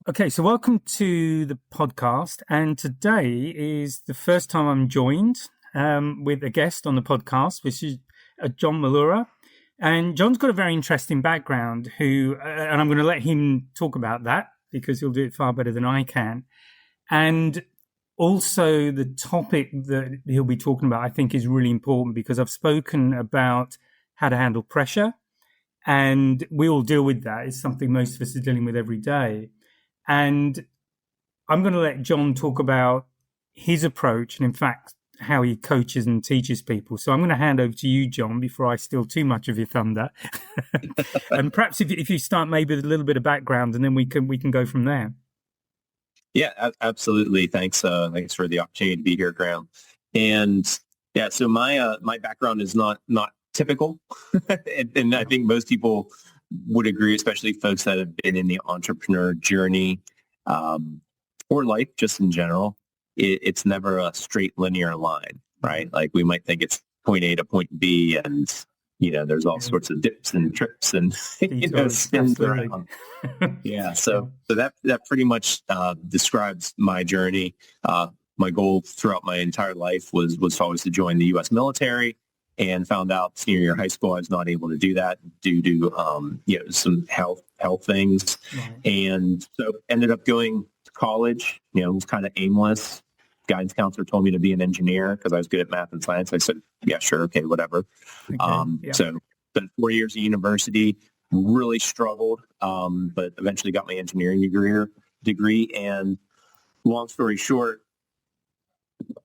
Okay, so welcome to the podcast. And today is the first time I'm joined with a guest on the podcast, which is John Malora. And John's got a very interesting background and I'm going to let him talk about that because he'll do it far better than I can. And also the topic that he'll be talking about, I think, is really important because I've spoken about how to handle pressure. And we all deal with that. It's something most of us are dealing with every day. And I'm going to let John talk about his approach and, in fact, how he coaches and teaches people. So I'm going to hand over to you, John, before I steal too much of your thunder. And perhaps if you start maybe with a little bit of background, and then we can go from there. Yeah, absolutely. Thanks for the opportunity to be here, Graham. And yeah, so my background is not typical, and I think most people would agree, especially folks that have been in the entrepreneur journey or life just in general. It's never a straight linear line, right? Like we might think it's point A to point B, and there's all sorts of dips and trips and spins around. Yeah, so that pretty much describes my journey. My goal throughout my entire life was always to join the U.S. military. And found out senior year of high school I was not able to do that due to some health things, right. And so ended up going to college. It was kind of aimless. Guidance counselor told me to be an engineer because I was good at math and science. I said, yeah, sure, okay, whatever. Okay, So spent 4 years at university. Really struggled, but eventually got my engineering degree. And long story short,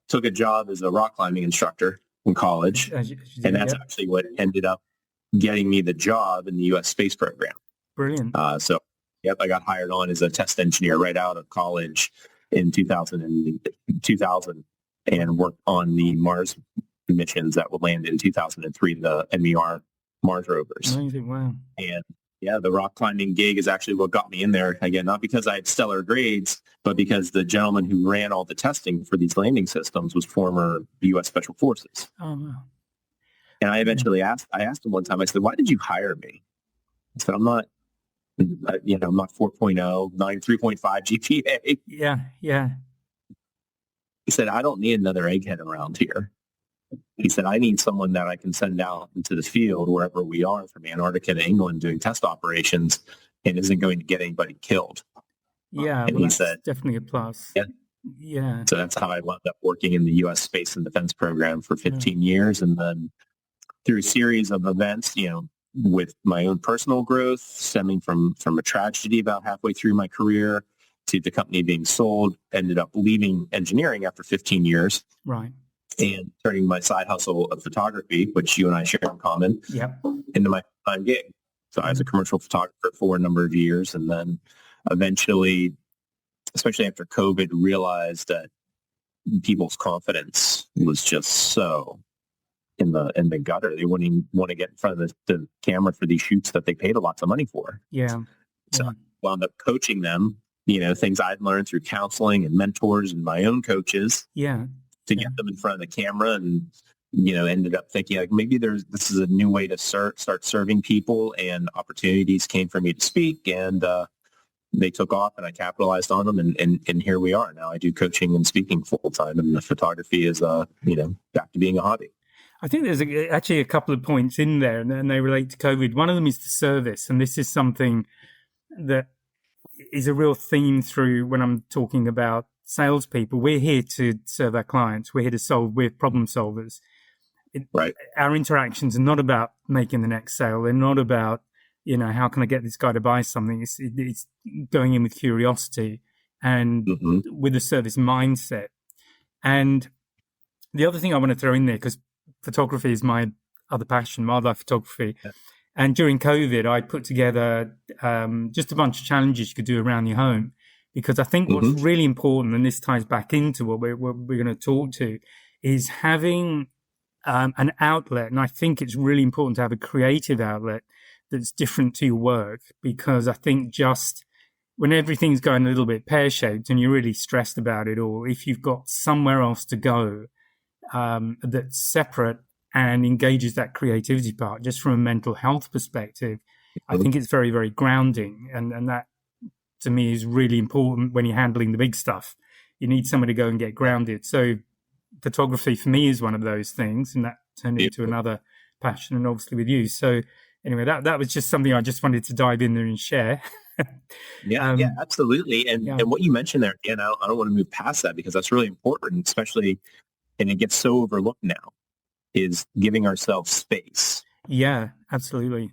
took a job as a rock climbing instructor in college, and that's actually what ended up getting me the job in the U.S. space program. Brilliant. I got hired on as a test engineer right out of college in 2000 and worked on the Mars missions that would land in 2003, the MER Mars rovers. Amazing, wow. And yeah, the rock climbing gig is actually what got me in there. Again, not because I had stellar grades, but because the gentleman who ran all the testing for these landing systems was former U.S. Special Forces. Oh, wow. And I eventually asked him one time, I said, why did you hire me? I said, I'm not 4.0, 3.5 GPA. Yeah. He said, I don't need another egghead around here. He said, I need someone that I can send out into the field wherever we are from Antarctica to England doing test operations and isn't going to get anybody killed. Yeah, and he said, definitely a plus. Yeah. So that's how I wound up working in the U.S. Space and Defense Program for 15 years. And then through a series of events, with my own personal growth stemming from a tragedy about halfway through my career to the company being sold, ended up leaving engineering after 15 years. Right. And turning my side hustle of photography, which you and I share in common, into my full-time gig. So I was a commercial photographer for a number of years, and then eventually, especially after COVID, realized that people's confidence was just so in the gutter. They wouldn't even want to get in front of the camera for these shoots that they paid lots of money for. Yeah. So I wound up coaching them, things I'd learned through counseling and mentors and my own coaches. Yeah. To get them in front of the camera, and ended up thinking like maybe this is a new way to start serving people, and opportunities came for me to speak, and they took off, and I capitalized on them, and here we are now. I do coaching and speaking full time, and the photography is back to being a hobby. I think there's actually a couple of points in there, and they relate to COVID. One of them is the service, and this is something that is a real theme through when I'm talking about salespeople. We're here to serve our clients. We're here to solve. We're problem solvers. Right. Our interactions are not about making the next sale. They're not about, how can I get this guy to buy something? It's going in with curiosity and with a service mindset. And the other thing I want to throw in there, because photography is my other passion, wildlife photography. Yeah. And during COVID, I put together just a bunch of challenges you could do around your home. Because I think what's really important, and this ties back into what we're going to talk to, is having an outlet. And I think it's really important to have a creative outlet that's different to your work. Because I think just when everything's going a little bit pear-shaped and you're really stressed about it all, if you've got somewhere else to go that's separate and engages that creativity part, just from a mental health perspective, I think it's very, very grounding. And that to me is really important when you're handling the big stuff. You need somebody to go and get grounded. So photography for me is one of those things, and that turned into another passion, and obviously with you. So anyway, that was just something I just wanted to dive in there and share. Yeah, absolutely. And what you mentioned there, again, I don't want to move past that because that's really important, especially, and it gets so overlooked now, is giving ourselves space. Yeah, absolutely.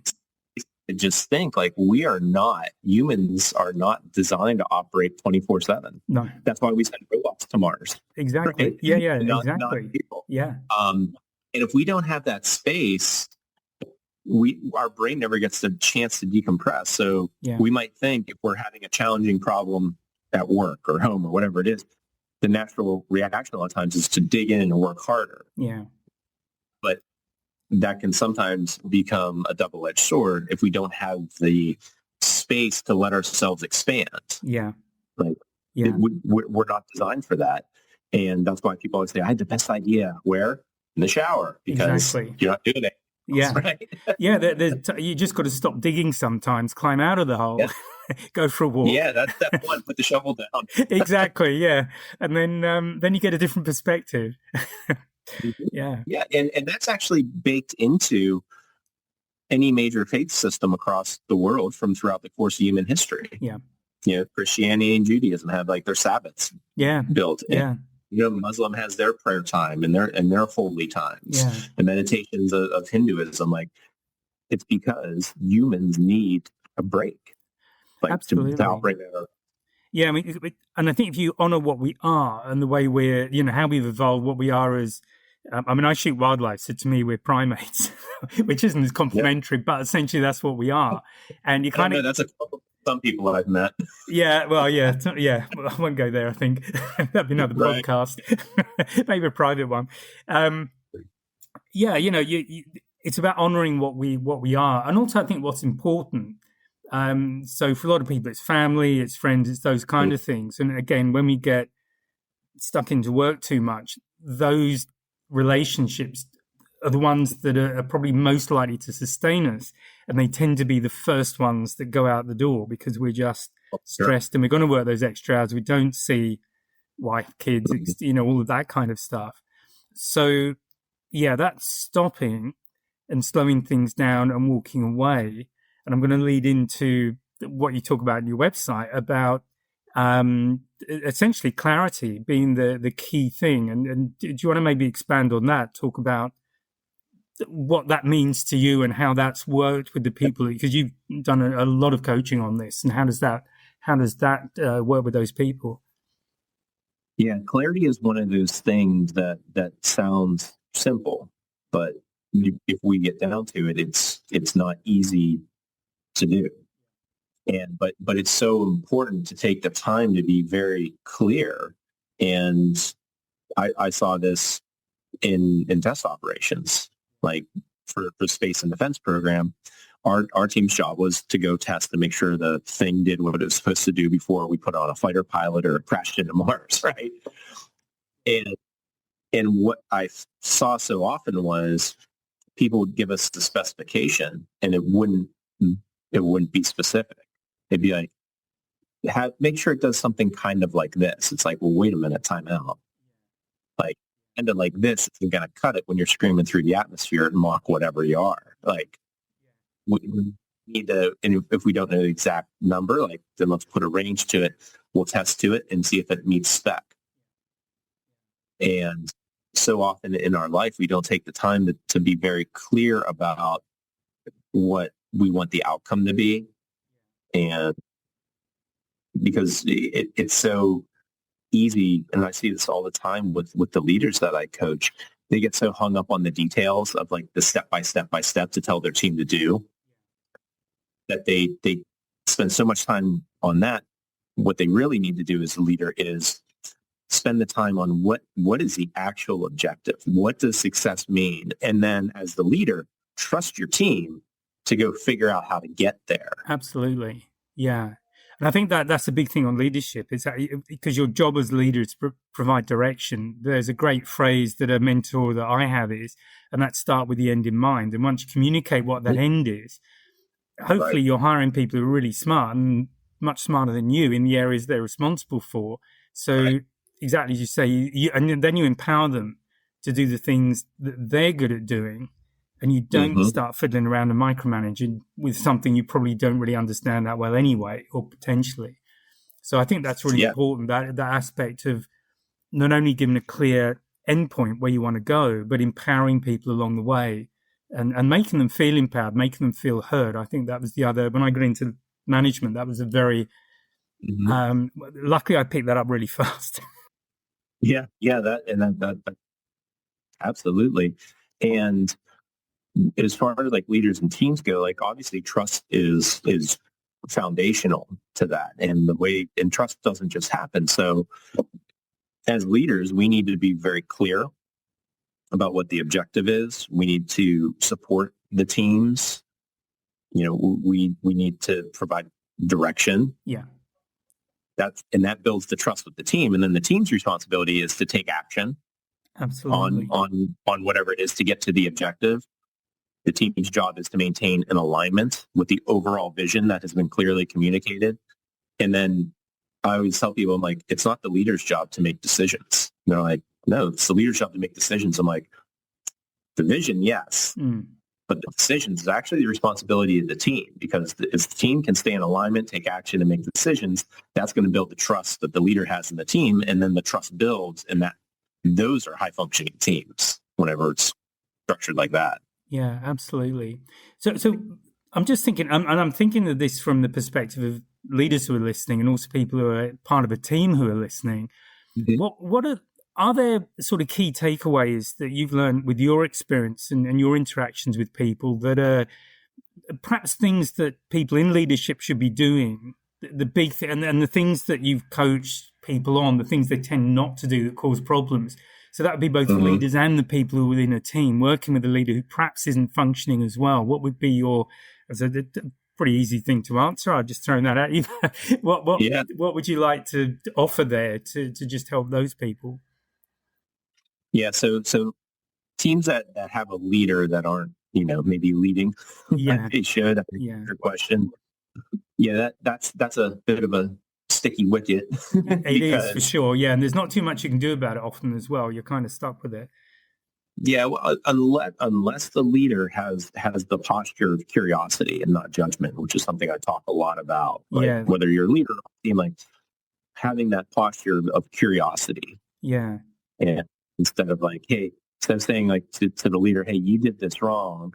Just think, like, humans are not designed to operate 24/7. No. That's why we send robots to Mars. Exactly. Right? Yeah, Not exactly. people. Yeah. And if we don't have that space, our brain never gets the chance to decompress. So we might think if we're having a challenging problem at work or home or whatever it is, the natural reaction a lot of times is to dig in and work harder. Yeah. But that can sometimes become a double-edged sword if we don't have the space to let ourselves expand. Yeah. We're not designed for that. And that's why people always say, I had the best idea. Where? In the shower. Because you're not doing it. Yeah. Right? You just got to stop digging sometimes, climb out of the hole, go for a walk. Yeah, that's step one, put the shovel down. Exactly, yeah. And then you get a different perspective. Yeah. Yeah, and that's actually baked into any major faith system across the world from throughout the course of human history. Yeah. Christianity and Judaism have like their Sabbaths built in. Yeah. Muslim has their prayer time and their holy times. Yeah. The meditations of Hinduism, like, it's because humans need a break. Like, absolutely. To operate our... Yeah, I mean, and I think if you honor what we are and the way we're, how we've evolved, what we are as, I shoot wildlife, so to me we're primates, which isn't as complimentary, but essentially that's what we are. And you kind of... That's some people I've met. Yeah, well, Well, I won't go there, I think. That'd be another podcast. Maybe a private one. It's about honoring what we are. And also I think what's important, so for a lot of people it's family, it's friends, it's those kind of things. And again, when we get stuck into work too much, those relationships are the ones that are probably most likely to sustain us, and they tend to be the first ones that go out the door because we're just stressed and we're going to work those extra hours. We don't see wife, kids, all of that kind of stuff. So, that's stopping and slowing things down and walking away. And I'm going to lead into what you talk about in your website about essentially clarity being the key thing. And do you want to maybe expand on that? Talk about what that means to you and how that's worked with the people, because you've done a lot of coaching on this, and how does that work with those people? Yeah, clarity is one of those things that sounds simple, but if we get down to it, it's not easy to do. And but it's so important to take the time to be very clear. And I saw this in test operations. Like for space and defense program, our team's job was to go test and make sure the thing did what it was supposed to do before we put on a fighter pilot or crashed into Mars, right? And what I saw so often was people would give us the specification and it wouldn't be specific. It'd be like, make sure it does something kind of like this. It's like, well, wait a minute, time out. Like, kind of like this isn't going to cut it when you're screaming through the atmosphere at Mach whatever you are. Like, we need to, and if we don't know the exact number, like, then let's put a range to it. We'll test to it and see if it meets spec. And so often in our life, we don't take the time to be very clear about what we want the outcome to be. And because it's so easy, and I see this all the time with the leaders that I coach, they get so hung up on the details of like the step by step to tell their team to do that they spend so much time on that. What they really need to do as a leader is spend the time on what is the actual objective? What does success mean? And then as the leader, trust your team to go figure out how to get there. Absolutely. Yeah. And I think that's a big thing on leadership, is that because your job as a leader is to provide direction. There's a great phrase that a mentor that I have is, and that's start with the end in mind. And once you communicate what that end is, hopefully you're hiring people who are really smart and much smarter than you in the areas they're responsible for. So exactly as you say, and then you empower them to do the things that they're good at doing, and you don't start fiddling around and micromanaging with something you probably don't really understand that well anyway, or potentially. So I think that's really important, that aspect of not only giving a clear endpoint where you want to go, but empowering people along the way and making them feel empowered, making them feel heard. I think that was the other, when I got into management, that was a very, luckily I picked that up really fast. That absolutely. And as far as like leaders and teams go, like obviously trust is foundational to that. And trust doesn't just happen. So as leaders, we need to be very clear about what the objective is. We need to support the teams. We need to provide direction. Yeah. That builds the trust with the team. And then the team's responsibility is to take action. Absolutely. On whatever it is to get to the objective. The team's job is to maintain an alignment with the overall vision that has been clearly communicated. And then I always tell people, I'm like, it's not the leader's job to make decisions. And they're like, no, it's the leader's job to make decisions. I'm like, the vision, yes. But the decisions is actually the responsibility of the team, because if the team can stay in alignment, take action, and make decisions, that's going to build the trust that the leader has in the team. And then the trust builds, and those are high-functioning teams whenever it's structured like that. Yeah, absolutely. So I'm just thinking, and I'm thinking of this from the perspective of leaders who are listening, and also people who are part of a team who are listening. What are there sort of key takeaways that you've learned with your experience and your interactions with people that are perhaps things that people in leadership should be doing? The big thing, and the things that you've coached people on, the things they tend not to do that cause problems. So that would be both the leaders and the people who are within a team working with a leader who perhaps isn't functioning as well. What would be as a pretty easy thing to answer? I'll just throw that at you. What would you like to offer there to just help those people? Yeah. So teams that have a leader that aren't, maybe leading like they should. I think your question. Yeah, that's a bit of a sticky wicket. It is for sure. Yeah, and there's not too much you can do about it often as well. You're kind of stuck with it. Yeah, well, unless the leader has the posture of curiosity and not judgment, which is something I talk a lot about. Like, whether you're a leader or team, like having that posture of curiosity. Yeah. And instead of saying like to the leader, hey, you did this wrong.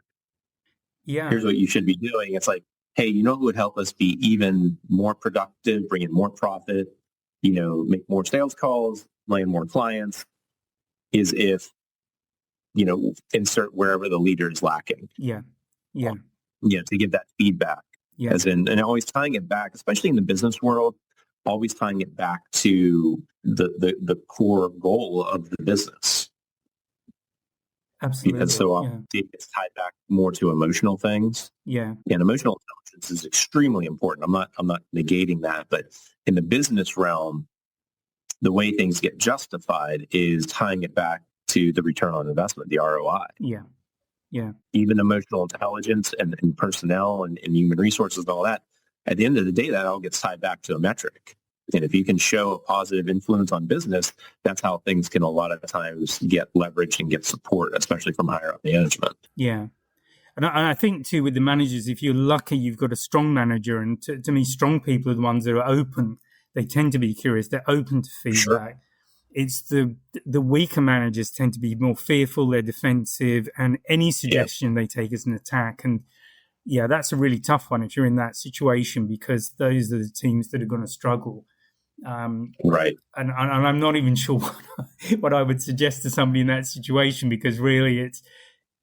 Yeah. Here's what you should be doing. It's like, hey, who would help us be even more productive, bring in more profit, make more sales calls, land more clients, is if, insert wherever the leader is lacking. Yeah. To give that feedback. Yeah. And always tying it back, especially in the business world, always tying it back to the core goal of the business. Absolutely. And so it gets tied back more to emotional things. Yeah. And emotional intelligence is extremely important. I'm not negating that, but in the business realm, the way things get justified is tying it back to the return on investment, the ROI. Yeah. Even emotional intelligence and personnel and human resources and all that, at the end of the day, that all gets tied back to a metric. And if you can show a positive influence on business, that's how things can a lot of times get leverage and get support, especially from higher up management. Yeah. And I think, too, with the managers, if you're lucky, you've got a strong manager. And to me, strong people are the ones that are open. They tend to be curious. They're open to feedback. Sure. It's the weaker managers tend to be more fearful. They're defensive. And any suggestion they take as an attack. And, yeah, that's a really tough one if you're in that situation, because those are the teams that are going to struggle. Right. And I'm not even sure what I would suggest to somebody in that situation, because really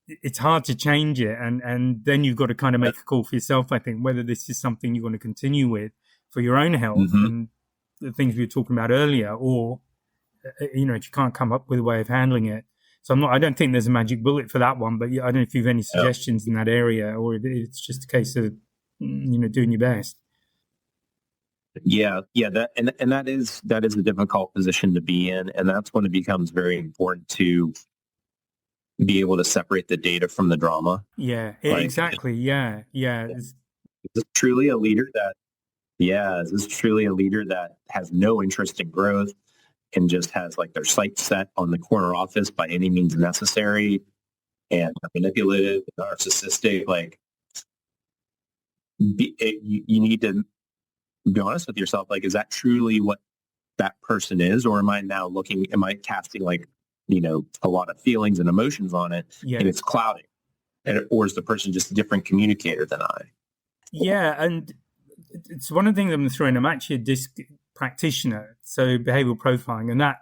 it's hard to change it. And then you've got to kind of make a call for yourself, I think, whether this is something you want to continue with for your own health and the things we were talking about earlier, or, if you can't come up with a way of handling it. So I don't think there's a magic bullet for that one, but I don't know if you have any suggestions in that area, or if it's just a case of, doing your best. Yeah, that is a difficult position to be in, and that's when it becomes very important to be able to separate the data from the drama. Yeah, exactly. Yeah. Is truly a leader that Yeah, is this truly a leader that has no interest in growth and just has like their sights set on the corner office by any means necessary and manipulative, narcissistic? Like, you need to be honest with yourself. Like, is that truly what that person is, or am I casting like, a lot of feelings and emotions on it, Yeah. and it's clouding, or is the person just a different communicator than I? Yeah, and it's one of the things I'm throwing. I'm actually a DISC practitioner, so behavioral profiling, and that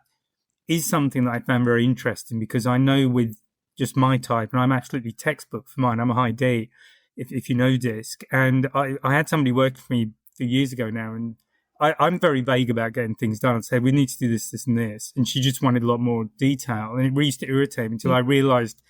is something that I found very interesting because I know with just my type, and I'm absolutely textbook for mine. I'm a high D, if you know DISC, and I had somebody working for me a few years ago now, and I'm very vague about getting things done. I'd say, we need to do this, this, and this. And she just wanted a lot more detail. And it really used to irritate me until I realized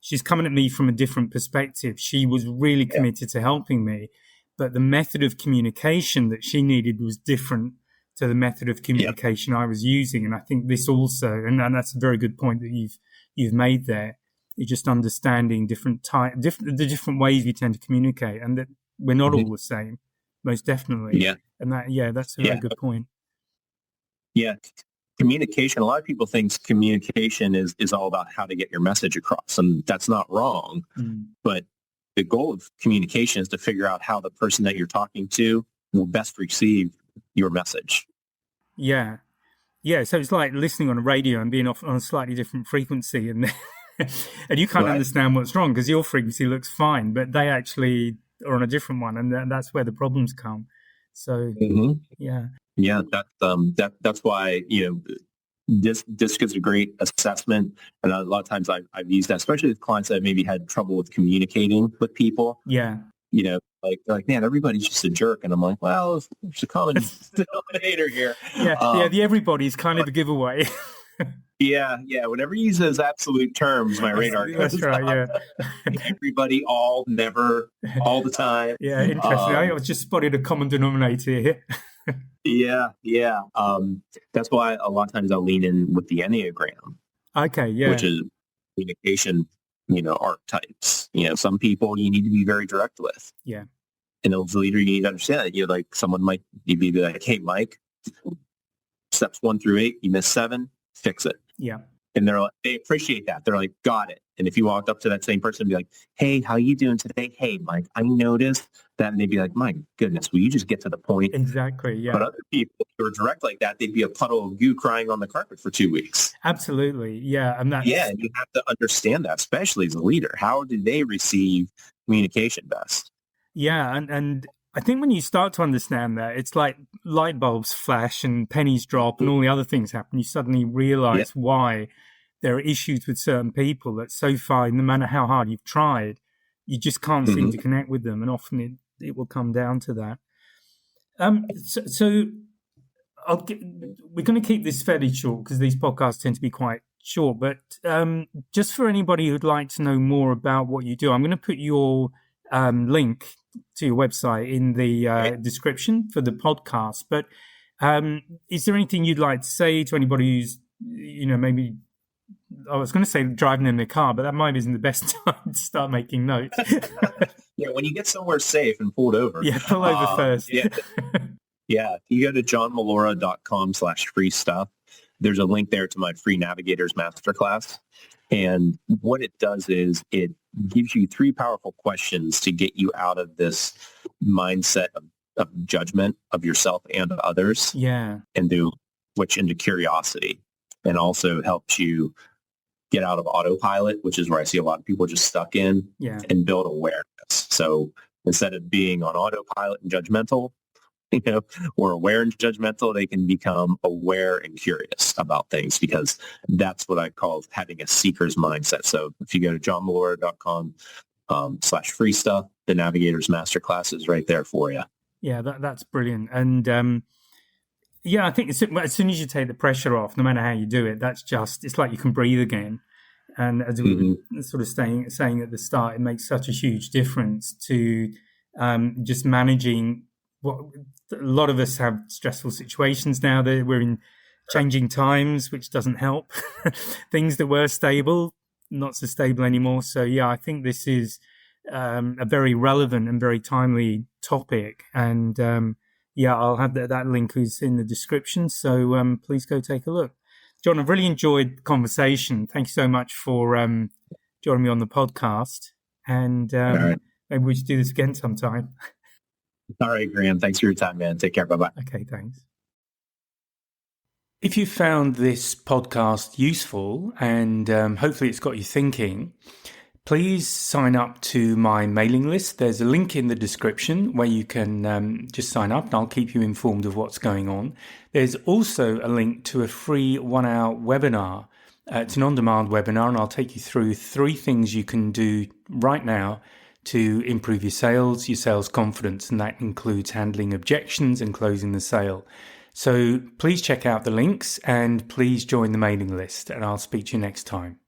she's coming at me from a different perspective. She was really committed to helping me, but the method of communication that she needed was different to the method of communication I was using. And I think this also, and that's a very good point that you've made there. You're just understanding the different ways we tend to communicate, and that we're not all the same, most definitely. Yeah. And that's a very good point. Yeah. Communication. A lot of people think communication is all about how to get your message across, and that's not wrong. But the goal of communication is to figure out how the person that you're talking to will best receive your message. Yeah. Yeah. So it's like listening on a radio and being off on a slightly different frequency, and and you can't understand what's wrong because your frequency looks fine, but they actually are on a different one, and that's where the problems come. So yeah, that's why DISC is a great assessment, and a lot of times I've used that, especially with clients that maybe had trouble with communicating with people. Yeah, like they're like, man, everybody's just a jerk, and I'm like, well, there's a common denominator here. The everybody's kind of a giveaway. Yeah. Whenever you use those absolute terms, my radar goes That's right, up. Everybody, all, never, all the time. Yeah, interesting. I was just spotted a common denominator here. Yeah. That's why a lot of times I'll lean in with the Enneagram. Okay, yeah. Which is communication, archetypes. Some people you need to be very direct with. Yeah. And as a leader, you need to understand that. Like someone might be like, hey, Mike, steps 1 through 8, you missed 7, fix it. Yeah. And they appreciate that. They're like, got it. And if you walked up to that same person and be like, hey, how you doing today? Hey, Mike, I noticed that. And they'd be like, my goodness, will you just get to the point? Exactly, yeah. But other people who are direct like that, they'd be a puddle of goo crying on the carpet for 2 weeks. Absolutely, yeah. And and you have to understand that, especially as a leader. How do they receive communication best? Yeah, and I think when you start to understand that, it's like light bulbs flash and pennies drop and all the other things happen. You suddenly realize why there are issues with certain people that so far, no matter how hard you've tried, you just can't seem to connect with them. And often it will come down to that. So we're going to keep this fairly short because these podcasts tend to be quite short. But just for anybody who'd like to know more about what you do, I'm going to put your link to your website in the description for the podcast. But is there anything you'd like to say to anybody who's, maybe, I was going to say driving in their car, but that might isn't the best time to start making notes. Yeah, when you get somewhere safe and pulled over. Yeah, pull over first. Yeah, you go to johnmalora.com/free stuff. There's a link there to my free Navigators Masterclass. And what it does is it gives you 3 powerful questions to get you out of this mindset of judgment of yourself and others. Yeah. And to switch into curiosity, and also helps you get out of autopilot, which is where I see a lot of people just stuck in, and build awareness. So instead of being on autopilot and judgmental, or aware and judgmental, they can become aware and curious about things, because that's what I call having a seeker's mindset. So if you go to johnmalora.com/free stuff, the Navigators Masterclass is right there for you. Yeah, that's brilliant. And I think as soon as you take the pressure off, no matter how you do it, it's like you can breathe again. And as we were sort of saying at the start, it makes such a huge difference to just managing what a lot of us have stressful situations now that we're in changing times, which doesn't help. Things that were stable, not so stable anymore. So I think this is a very relevant and very timely topic. And Yeah, I'll have that link is in the description. So please go take a look. John, I've really enjoyed the conversation. Thank you so much for joining me on the podcast. And right. maybe we should do this again sometime. All right, Graham. Thanks for your time, man. Take care. Bye-bye. Okay, thanks. If you found this podcast useful and hopefully it's got you thinking, please sign up to my mailing list. There's a link in the description where you can just sign up and I'll keep you informed of what's going on. There's also a link to a free 1-hour webinar. It's an on-demand webinar and I'll take you through 3 things you can do right now to improve your sales confidence, and that includes handling objections and closing the sale. So please check out the links and please join the mailing list, and I'll speak to you next time.